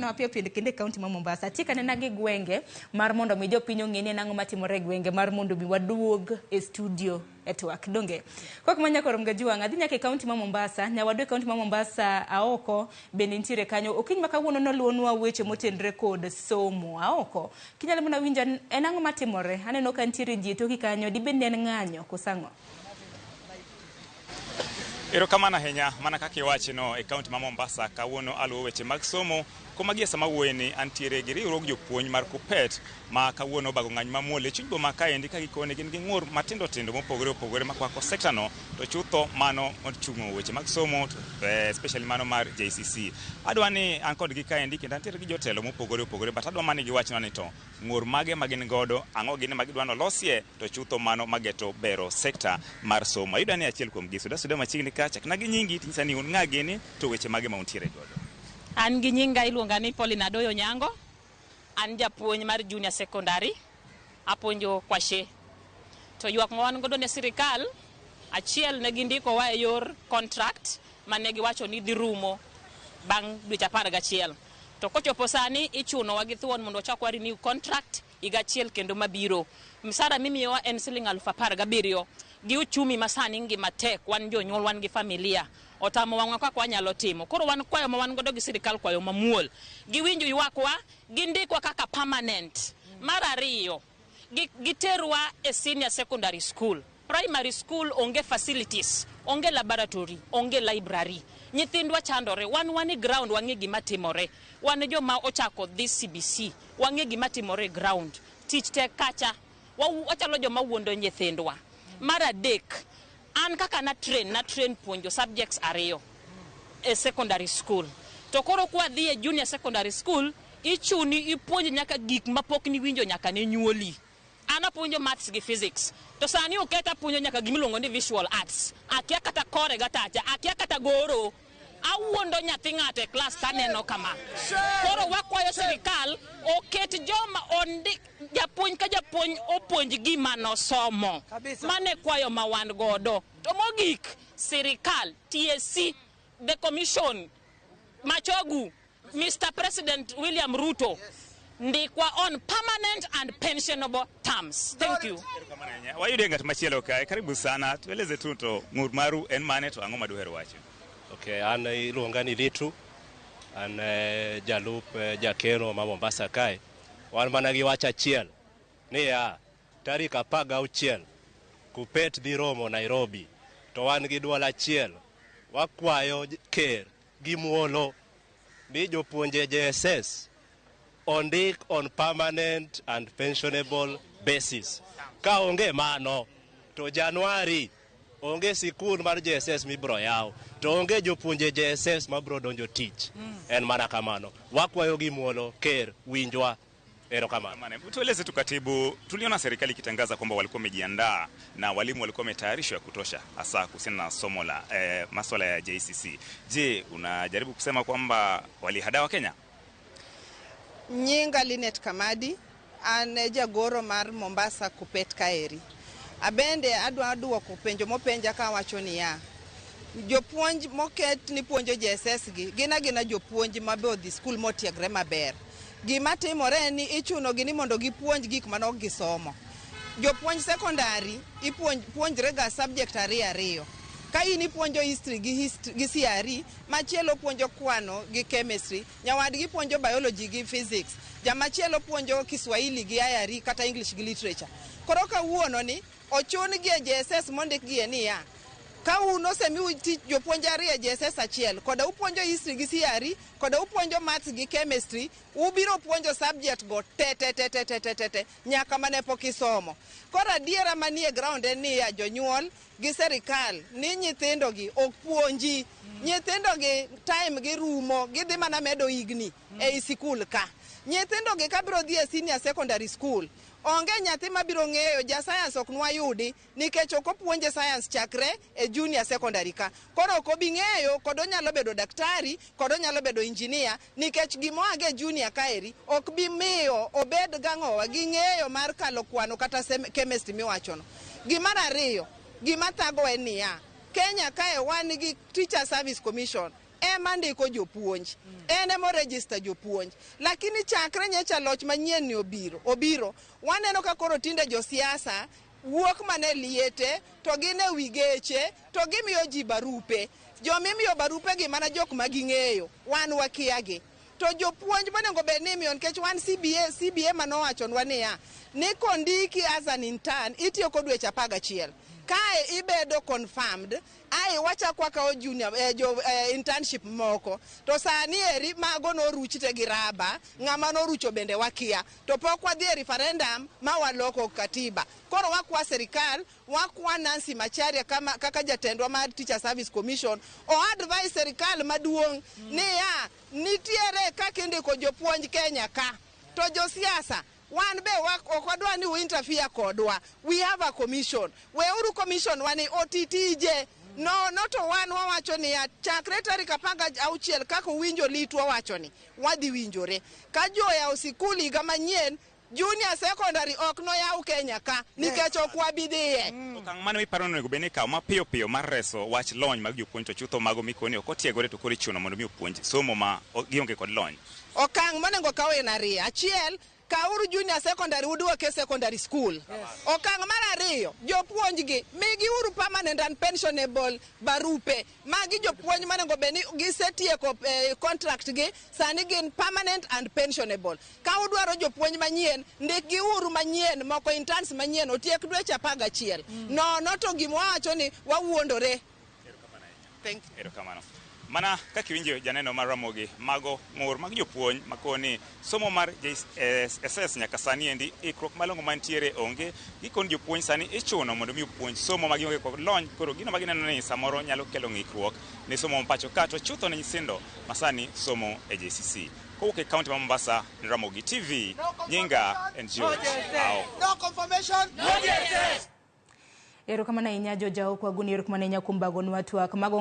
mana wapio kinde kaunti ma Mombasa. Tika nena gi gwenge mar mondo mi jopiny ong'e nango matimore gwenge mar mondo mi waduog e studio etwak donge. Kok manya korom ga juanga dhi nyaka kaunti ma Mombasa, nyawadwe kaunti ma Mombasa aoko bende ntiere kanyo. Okiny makawuono no luonwa weche motenre kod somo aoko. Kinyalo mona winja enango matimore. Aneno ka ntiere ji toki kanyo di bende en ng'anyo kosango. Erokamano ahinya mana kaka iwacho no e kaunti ma Mombasa kawuono aluwo weche mag somo komagi sama wuoyeni antiere gi riwruog jopuonj mar KUPPET ma kawuono bago ng'any mamuol e chuny boma kaendi ka gikone gin gi ng'ur matindo tindo mopogore opogore makwako sekta no to chutho mano ochung'o weche mag somo especially mano mar JCC. Adwani an kod gi kaendi kendo antiere gi jotelo mopogore opogore but adwa mani giwachna ni to ng'ur mage magin godo ang'o gine magidwa nolosie to chutho mano mageto bero sekta mar somo. Ayuda ni achiel kuom gi suda machiegni kacha na gi nyingi tinyisa ni un ng'a gini to weche mage ma untiere godo. An gi nyinga iluonga ni Paulina Doyo Nyango. An japuonj mar junior secondary. Apuonjo Kwashe. To ywak ma wan godo ne sirkal achiel ne gindiko wa e yor contract mane giwacho ni dhi rumo bang' dweche 11. To kochopo sani ichuno wa gi thuon mondo chakwa renew contract higa achiel kendo mabiro. Msara mimiyowa en siling 17,000 gi uchumi masani ngima tek wan jonyuol wan gi familia. Otamo wangwa kwa nyalo timo. Koro wan kwayo ma wan godo gi sirkal kwayo mamuol. Giwinjo ywakwa, gindikwa kaka permanent. Mar ariyo, giterwa e senior secondary school. Primary school onge facilities, onge laboratory, onge library. Nyithindwa chandore, wan ground wang'e gima timore. Wan joma ochako this CBC, wang'e gima timore ground. Tich tek kacha, wachalo joma wuondo nyithindwa. Mar adek, an kaka na train puonjo subjects ariyo e secondary school. To koro kwa dhi e junior secondary school, ichuni ipuonj nyaka gik mapok ni winjo nyaka ne nyuoli. Ana puonjo maths gi physics. To sani uketa puonjo nyaka gimiluongo ni visual arts. Akia kata kore gatacha, akia kata goro. Awuondo nyathi ng'ate class taneno kama. Koro wakwayo sirkal oket joma ondik japuonj ka japuonj opuonj gima no somo. Mane kwayo ma wan godo. To mogik sirkal TSC the commission Machogu Mr. President William Ruto ndikwa on permanent and pensionable terms. Thank you. Wayude ng'at machielo kae, karibu sana. Tueleze tu to ng'ur maru en mane to ang'o maduhero wacho. Okay, an iluonga ni Litu. An jalup jakeno ma Mombasa kae. Wan mana gi wach achiel ni tarik 16 KUPPET dhi romo Nairobi. To wan gi dwol achiel. Wakwayo ker gi muolo ni jopuonje JSS ondik on permanent and pensionable basis. Ka onge mano to Januari onge sikul mar JSS mibro yaw, to onge jopuonje JSS mabro donjo tich. En mana kamano. Wakwayo gi muolo ker winjwa. Erokamano. Tueleze tu katibu, tuliona serikali ikitangaza kwamba walikuwa wamejiandaa na walimu walikuwa wametayarishwa ya kutosha hasa kuhusiana na somo la masuala ya JCC. Je, unajaribu kusema kwamba walihadawa Kenya? Nyinga Linet Kamadi, an jagoro mar Mombasa KUPPET kaeri. Abende adwa duoko penjo mopenja ka wacho ni jopuonj moket ni puonjo JSS gi gina jopuonj mabe odhi skul motiegre maber. Gima timore ni ichuno gi ni mondo gipuonj gik manok gisomo. Jopuonj secondary ipuonjre ga subject ariyo. Ka ini puonjo history gi CRE, machielo puonjo kwano gi chemistry, nyawadgi puonjo biology gi physics, jamachielo puonjo Kiswahili gi IRE kata English gi literature. Koro kawuono ni ochun gi JSS mondik gi ni ka uno semi tich jopuonj ariyo JSS achiel, koda upuonjo history gi CRE, koda upuonjo maths gi chemistry, ubiro puonjo subject go te nyaka mane pok isomo. Kora diera manie ground en ni jonyuol gi sirkal ni nyithindo gi ok puonji. Nyithindo gi time gi rumo, gidhi mana medo higni e sikul ka. Nyithindo gi kabiro dhi e senior secondary school, onge nyathi mabiro ng'eyo ja science ok nwayudi nikech ok opuonje science chakre e junior secondary ka. Koro ok obi ng'eyo kod onyalo bedo daktari, kod onyalo bedo engineer nikech gimoage junior kaeri ok bi miyo obed gang'owa gi ng'eyo mar kalo kwano kata chemistry miwachono. Gimar ariyo, gima thago en ni Kenya kae wan gi Teacher Service Commission. ema ndiko jopuonj, ene mo register jopuonj. Lakini chakre nyecha loch manyien ni obiro, waneno ka koro tinde josiasa wuok mane liete, to gine wigeche, to gimiyo ji barupe. Jomimiyo barupe gi mana jok maging'eyo, wan wakiagi. To jopuonj monego bed ni imiyo nikech wan CBA manowachonwa niya, ni kondiki as an intern itiyo kod dweche 11. Kae ibedo confirmed, ai wachakwa kao junior internship moko. To sani eri mago noruchite gi raba, ng'ama norucho bende wakia. To pok wadhi e referendum ma waloko katiba. Koro wakwa serikal, wakwa Nancy Macharia kaka jatendwa mar Teacher Service Commission, o advise serikal maduong' niya, nitiere kaka indiko jopuonj Kenya ka. To josiasa wan be okwadwa ni interfere kodwa. We have a commission. Weuru commission wani tije. No, not one wawacho ni ya chakre tarik 16 kaka winjo lit wawacho ni wadhi winjore. Ka joya osikuli higa manyien junior secondary ok no yaw Kenya ka nikech ok wabidhiye. Okang' mane miparo ni onego bed ni ikawo mapiyo piyo mar reso wach lony mag jopuonj to chutho mago mikoni ok otiegore to koro ichuno mondo mi opuonj somo ma gionge kod lony. Okang' monego kaw en ariyo. Achiel, kauru junior secondary uduoke secondary school. Okang' mar ariyo, jopuonj gi migi uru permanent and pensionable barupe. Magi jopuonj manego beni gisetieko contract gi sani gin permanent and pensionable. Ka udwaro jopuonj manyien, ndikgi uru manyien moko interns manyien otiek dweche 11. No to gimwacho ni wawuondore. Thank you. Erokamano. Mana kaka winjo janeno mar Ramogi mago ng'ur mag jopuonj makoni somo mar JSS nyaka sani endi ikruok malongo mantiere onge gikon jopuonj sani ichuno mondo mi opuonj somo mag gionge kod lony koro gino magineno ni samoro nyalo kelo ng'ikruok ne somo mapacho ka to chutho ne nyithindo masani somo e JCC. Kowuok e kaunti ma Mombasa ni Ramogi TV, nyinga and George. No confirmation, no JSS. Erokamano ahinya Jojao kwa guni erokamano ahinya kuom bagonwa twak mago